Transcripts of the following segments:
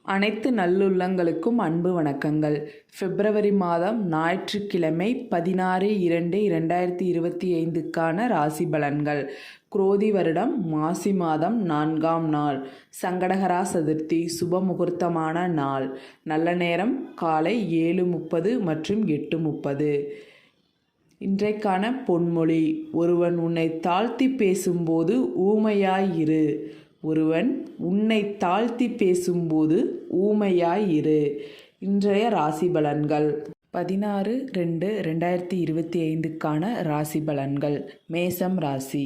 அனைத்து நல்லுள்ளங்களுக்கும் அன்பு வணக்கங்கள். பிப்ரவரி மாதம் ஞாயிற்றுக்கிழமை 16/2/2025க்கான ராசி பலன்கள். குரோதி வருடம் மாசி மாதம் 4ஆம் நாள், சங்கடகரா சதுர்த்தி, சுப முகூர்த்தமான நாள். நல்ல நேரம் காலை 7:30 மற்றும் 8:30. இன்றைக்கான பொன்மொழி: ஒருவன் உன்னை தாழ்த்தி பேசும்போது ஊமையாயிரு. ஒருவன் உன்னை தாழ்த்தி பேசும்போது ஊமையாயிரு. இன்றைய ராசி பலன்கள் 16/2/2025க்கான ராசி பலன்கள். மேசம் ராசி.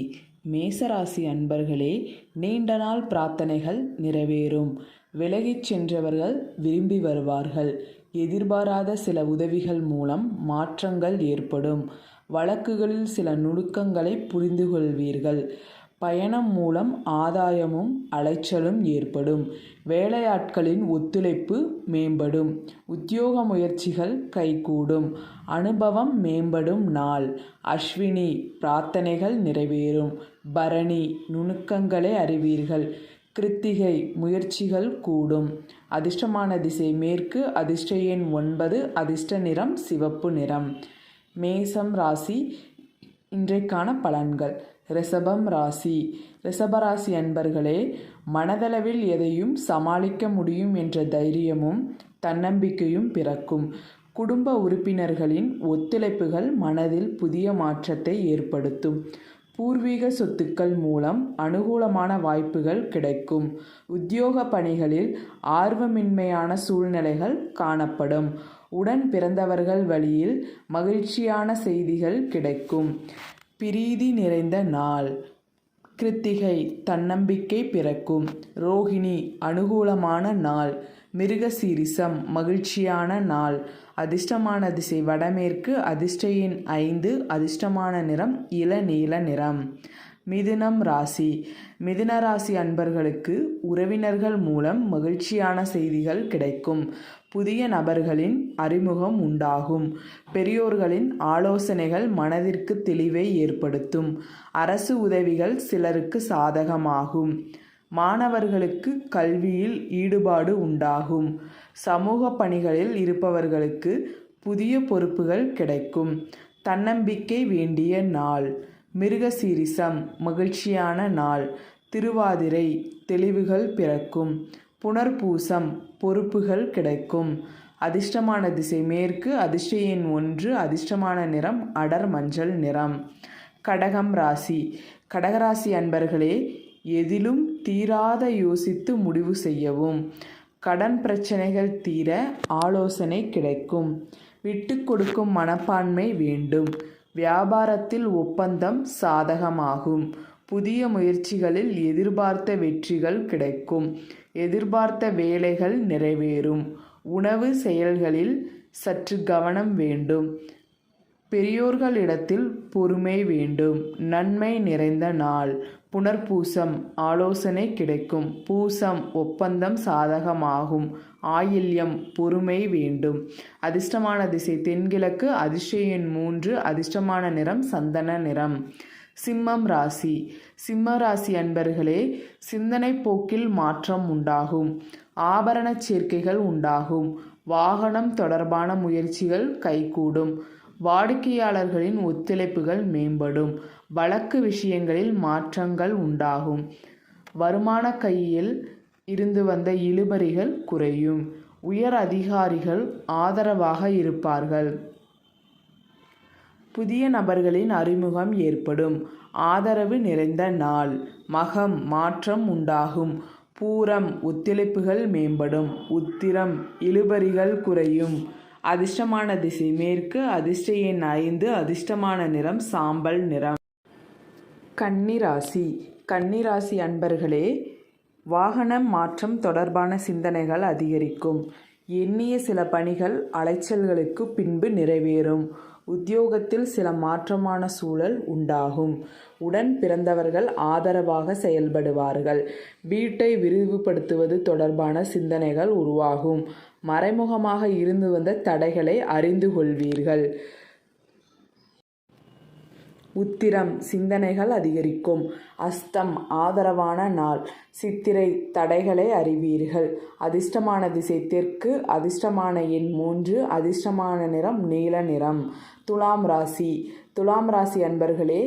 மேச ராசி அன்பர்களே, நீண்ட நாள் பிரார்த்தனைகள் நிறைவேறும். விலகிச் சென்றவர்கள் விரும்பி வருவார்கள். எதிர்பாராத சில உதவிகள் மூலம் மாற்றங்கள் ஏற்படும். வழக்குகளில் சில நுணுக்கங்களை புரிந்து கொள்வீர்கள். பயணம் மூலம் ஆதாயமும் அலைச்சலும் ஏற்படும். வேலையாட்களின் ஒத்துழைப்பு மேம்படும். உத்தியோக முயற்சிகள் கைகூடும். அனுபவம் மேம்படும் நாள். அஸ்வினி, பிரார்த்தனைகள் நிறைவேறும். பரணி, நுணுக்கங்களை அறிவீர்கள். கிருத்திகை, முயற்சிகள் கூடும். அதிர்ஷ்டமான திசை மேற்கு. அதிர்ஷ்ட எண் 9. அதிர்ஷ்ட நிறம் சிவப்பு நிறம். மேசம் ராசி இன்றைக்கான பலன்கள். ரிஷபம் ராசி. ரிஷபராசி அன்பர்களே, மனதளவில் எதையும் சமாளிக்க முடியும் என்ற தைரியமும் தன்னம்பிக்கையும் பிறக்கும். குடும்ப உறுப்பினர்களின் ஒத்துழைப்புகள் மனதில் புதிய மாற்றத்தை ஏற்படுத்தும். பூர்வீக சொத்துக்கள் மூலம் அனுகூலமான வாய்ப்புகள் கிடைக்கும். உத்தியோக பணிகளில் ஆர்வமின்மையான சூழ்நிலைகள் காணப்படும். உடன் பிறந்தவர்கள் வழியில் மகிழ்ச்சியான செய்திகள் கிடைக்கும். பிரீதி நிறைந்த நாள். கிருத்திகை, தன்னம்பிக்கை பிறக்கும். ரோகிணி, அனுகூலமான நாள். மிருகசீரிசம், மகிழ்ச்சியான நாள். அதிர்ஷ்டமான திசை வடமேற்கு. அதிர்ஷ்ட எண் 5. அதிர்ஷ்டமான நிறம் இளநீல நிறம். மிதுனம் ராசி. மிதுன ராசி அன்பர்களுக்கு உறவினர்கள் மூலம் மகிழ்ச்சியான செய்திகள் கிடைக்கும். புதிய நபர்களின் அறிமுகம் உண்டாகும். பெரியோர்களின் ஆலோசனைகள் மனதிற்கு தெளிவை ஏற்படுத்தும். அரசு உதவிகள் சிலருக்கு சாதகமாகும். மாணவர்களுக்கு கல்வியில் ஈடுபாடு உண்டாகும். சமூக பணிகளில் இருப்பவர்களுக்கு புதிய பொறுப்புகள் கிடைக்கும். தன்னம்பிக்கை வேண்டிய நாள். மிருகசீரிசம், மகிழ்ச்சியான நாள். திருவாதிரை, தெளிவுகள் பிறக்கும். புனர்பூசம், பொறுப்புகள் கிடைக்கும். அதிர்ஷ்டமான திசை மேற்கு. அதிர்ஷ்ட எண் 1. அதிர்ஷ்டமான நிறம் அடர் மஞ்சள் நிறம். கடகம் ராசி. கடகராசி அன்பர்களே, எதிலும் தீராத யோசித்து முடிவு செய்யவும். கடன் பிரச்சனைகள் தீர ஆலோசனை கிடைக்கும். விட்டு கொடுக்கும் மனப்பான்மை வேண்டும். வியாபாரத்தில் ஒப்பந்தம் சாதகமாகும். புதிய முயற்சிகளில் எதிர்பார்த்த வெற்றிகள் கிடைக்கும். எதிர்பார்த்த வேலைகள் நிறைவேறும். உணவு செயல்களில் சற்று கவனம் வேண்டும். பெரியோர்களிடத்தில் பொறுமை வேண்டும். நன்மை நிறைந்த நாள். புனர்பூசம், ஆலோசனை கிடைக்கும். பூசம், ஒப்பந்தம் சாதகமாகும். ஆயில்யம், பொறுமை வேண்டும். அதிர்ஷ்டமான திசை தென்கிழக்கு. அதிர்ஷ்ட எண் 3. அதிர்ஷ்டமான நிறம் சந்தன நிறம். சிம்மம் ராசி. சிம்ம ராசி அன்பர்களே, சிந்தனை போக்கில் மாற்றம் உண்டாகும். ஆபரண சேர்க்கைகள் உண்டாகும். வாகனம் தொடர்பான முயற்சிகள் கைகூடும். வாடிக்கையாளர்களின் ஒத்துழைப்புகள் மேம்படும். வழக்கு விஷயங்களில் மாற்றங்கள் உண்டாகும். வருமான கையில் இருந்து வந்த இழுபறிகள் குறையும். உயர் அதிகாரிகள் ஆதரவாக இருப்பார்கள். புதிய நபர்களின் அறிமுகம் ஏற்படும். ஆதரவு நிறைந்த நாள். மகம், மாற்றம் உண்டாகும். பூரம், ஒத்துழைப்புகள் மேம்படும். உத்திரம், இழுபறிகள் குறையும். அதிர்ஷ்டமான திசை மேற்கு. அதிர்ஷ்ட எண் 5. அதிர்ஷ்டமான நிறம் சாம்பல் நிறம். கன்னிராசி. கன்னிராசி அன்பர்களே, வாகனம் மாற்றம் தொடர்பான சிந்தனைகள் அதிகரிக்கும். எண்ணிய சில பணிகள் அலைச்சல்களுக்கு பின்பு நிறைவேறும். உத்தியோகத்தில் சில மாற்றமான சூழல் உண்டாகும். உடன் பிறந்தவர்கள் ஆதரவாக செயல்படுவார்கள். வீட்டை விரிவுபடுத்துவது தொடர்பான சிந்தனைகள் உருவாகும். மறைமுகமாக இருந்து வந்த தடைகளை அறிந்து கொள்வீர்கள். உத்திரம் சிந்தனைகள் அதிகரிக்கும். அஸ்தம் ஆதரவான நாள். சித்திரை தடைகளை அறிவீர்கள். அதிர்ஷ்டமான திசை தெற்கு. அதிர்ஷ்டமான எண் 3. அதிர்ஷ்டமான நிறம் நீல நிறம். துலாம் ராசி. துலாம் ராசி அன்பர்களே,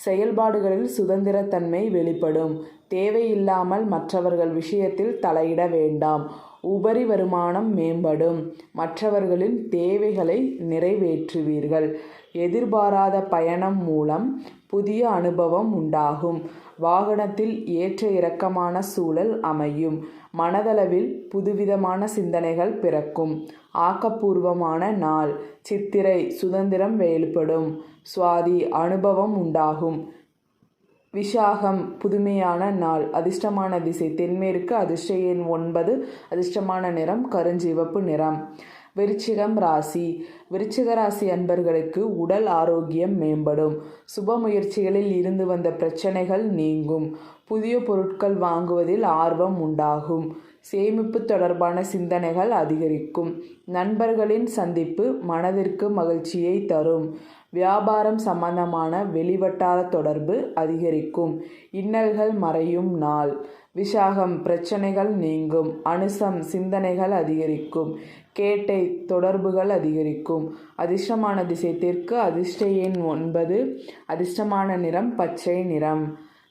செயல்பாடுகளில் சுதந்திரத்தன்மை வெளிப்படும். தேவையில்லாமல் மற்றவர்கள் விஷயத்தில் தலையிட வேண்டாம். உபரி வருமானம் மேம்படும். மற்றவர்களின் தேவைகளை நிறைவேற்றுவீர்கள். எதிர்பாராத பயணம் மூலம் புதிய அனுபவம் உண்டாகும். வாகனத்தில் ஏற்ற இறக்கமான சூழல் அமையும். மனதளவில் புதுவிதமான சிந்தனைகள் பிறக்கும். ஆக்கப்பூர்வமான நாள். சித்திரை சுதந்திரம் வெளிப்படும். சுவாதி அனுபவம் உண்டாகும். விஷாகம் புதுமையான நாள். அதிர்ஷ்டமான திசை தென்மேற்கு. அதிர்ஷ்ட எண் 9. அதிர்ஷ்டமான நிறம் கருஞ்சிவப்பு நிறம். விருச்சிகம் ராசி. விருச்சிக ராசி அன்பர்களுக்கு உடல் ஆரோக்கியம் மேம்படும். சுப முயற்சிகளில் இருந்து வந்த பிரச்சனைகள் நீங்கும். புதிய பொருட்கள் வாங்குவதில் ஆர்வம் உண்டாகும். சேமிப்பு தொடர்பான சிந்தனைகள் அதிகரிக்கும். நண்பர்களின் சந்திப்பு மனதிற்கு மகிழ்ச்சியை தரும். வியாபாரம் சம்பந்தமான வெளிவட்டார தொடர்பு அதிகரிக்கும். இன்னல்கள் மறையும் நாள். விஷாகம் பிரச்சனைகள் நீங்கும். அனுசம் சிந்தனைகள் அதிகரிக்கும். கேட்டை தொடர்புகள் அதிகரிக்கும். அதிர்ஷ்டமான திசை தெற்கு. அதிர்ஷ்ட எண் 9. அதிர்ஷ்டமான நிறம் பச்சை நிறம்.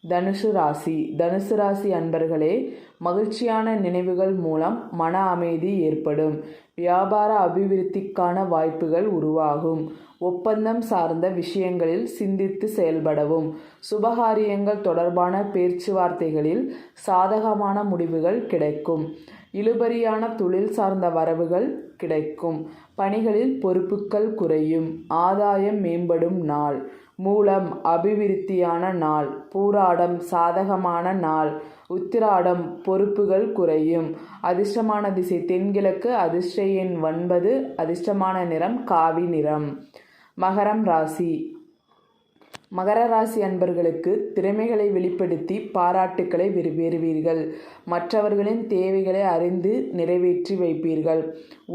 தனுசு ராசி. தனுசு ராசி அன்பர்களே, மகிழ்ச்சியான நினைவுகள் மூலம் மன அமைதி ஏற்படும். வியாபார அபிவிருத்திக்கான வாய்ப்புகள் உருவாகும். ஒப்பந்தம் சார்ந்த விஷயங்களில் சிந்தித்து செயல்படவும். சுபகாரியங்கள் தொடர்பான பேச்சுவார்த்தைகளில் சாதகமான முடிவுகள் கிடைக்கும். இழுபறியான தொழில் சார்ந்த வரவுகள் கிடைக்கும். பணிகளில் பொறுப்புகள் குறையும். ஆதாயம் மேம்படும் நாள். மூலம் அபிவிருத்தியான நாள். பூராடம் சாதகமான நாள். உத்திராடம் பொறுப்புகள் குறையும். அதிர்ஷ்டமான திசை தென்கிழக்கு. அதிர்ஷ்ட எண் 9. அதிர்ஷ்டமான நிறம் காவி நிறம். மகரம் ராசி. மகர ராசி அன்பர்களுக்கு திறமைகளை வெளிப்படுத்தி பாராட்டுக்களை பெறுவீர்கள். மற்றவர்களின் தேவைகளை அறிந்து நிறைவேற்றி வைப்பீர்கள்.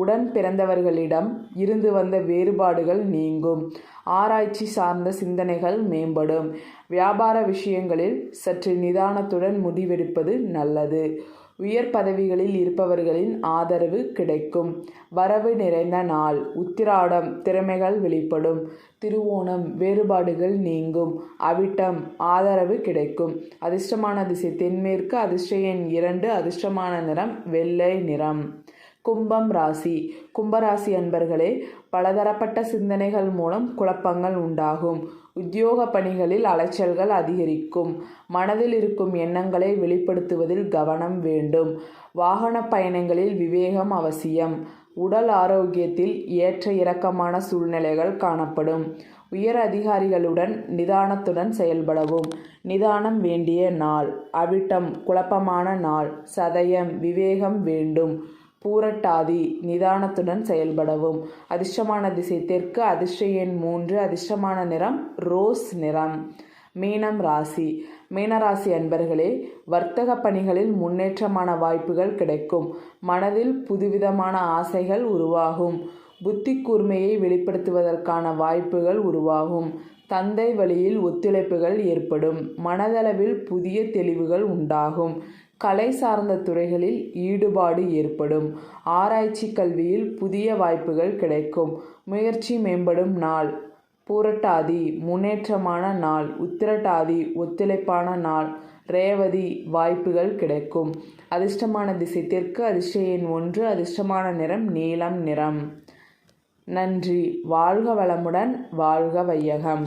உடன் பிறந்தவர்களிடம் இருந்து வந்த வேறுபாடுகள் நீங்கும். ஆராய்ச்சி சார்ந்த சிந்தனைகள் மேம்படும். வியாபார விஷயங்களில் சற்று நிதானத்துடன் முடிவெடுப்பது நல்லது. உயர் பதவிகளில் இருப்பவர்களின் ஆதரவு கிடைக்கும். வரவு நிறைந்த நாள். உத்திராடம் திறமைகள் வெளிப்படும். திருவோணம் வேறுபாடுகள் நீங்கும். அவிட்டம் ஆதரவு கிடைக்கும். அதிர்ஷ்டமான திசை தென்மேற்கு. அதிர்ஷ்ட எண் 2. அதிர்ஷ்டமான நிறம் வெள்ளை நிறம். கும்பம் ராசி. கும்பராசி அன்பர்களே, பலதரப்பட்ட சிந்தனைகள் மூலம் குழப்பங்கள் உண்டாகும். உத்தியோக பணிகளில் அலைச்சல்கள் அதிகரிக்கும். மனதில் இருக்கும் எண்ணங்களை வெளிப்படுத்துவதில் கவனம் வேண்டும். வாகன பயணங்களில் விவேகம் அவசியம். உடல் ஆரோக்கியத்தில் ஏற்ற இறக்கமான சூழ்நிலைகள் காணப்படும். உயர் அதிகாரிகளுடன் நிதானத்துடன் செயல்படவும். நிதானம் வேண்டிய நாள். அவிட்டம் குழப்பமான நாள். சதயம் விவேகம் வேண்டும். பூரட்டாதி நிதானத்துடன் செயல்படவும். அதிர்ஷ்டமான திசை தெற்கு. அதிர்ஷ்ட எண் 3. அதிர்ஷ்டமான நிறம் ரோஸ் நிறம். மீனம் ராசி. மீனராசி அன்பர்களே, வர்த்தக பணிகளில் முன்னேற்றமான வாய்ப்புகள் கிடைக்கும். மனதில் புதுவிதமான ஆசைகள் உருவாகும். புத்தி கூர்மையை வெளிப்படுத்துவதற்கான வாய்ப்புகள் உருவாகும். தந்தை வழியில் ஒத்துழைப்புகள் ஏற்படும். மனதளவில் புதிய தெளிவுகள் உண்டாகும். கலை சார்ந்த துறைகளில் ஈடுபாடு ஏற்படும். ஆராய்ச்சி கல்வியில் புதிய வாய்ப்புகள் கிடைக்கும். முயற்சி மேம்படும் நாள். பூரட்டாதி முன்னேற்றமான நாள். உத்திரட்டாதி ஒத்துழைப்பான நாள். ரேவதி வாய்ப்புகள் கிடைக்கும். அதிர்ஷ்டமான திசை தெற்கு. அதிர்ஷ்ட எண் 1. அதிர்ஷ்டமான நிறம் நீலம் நிறம். நன்றி. வாழ்க வளமுடன். வாழ்க வையகம்.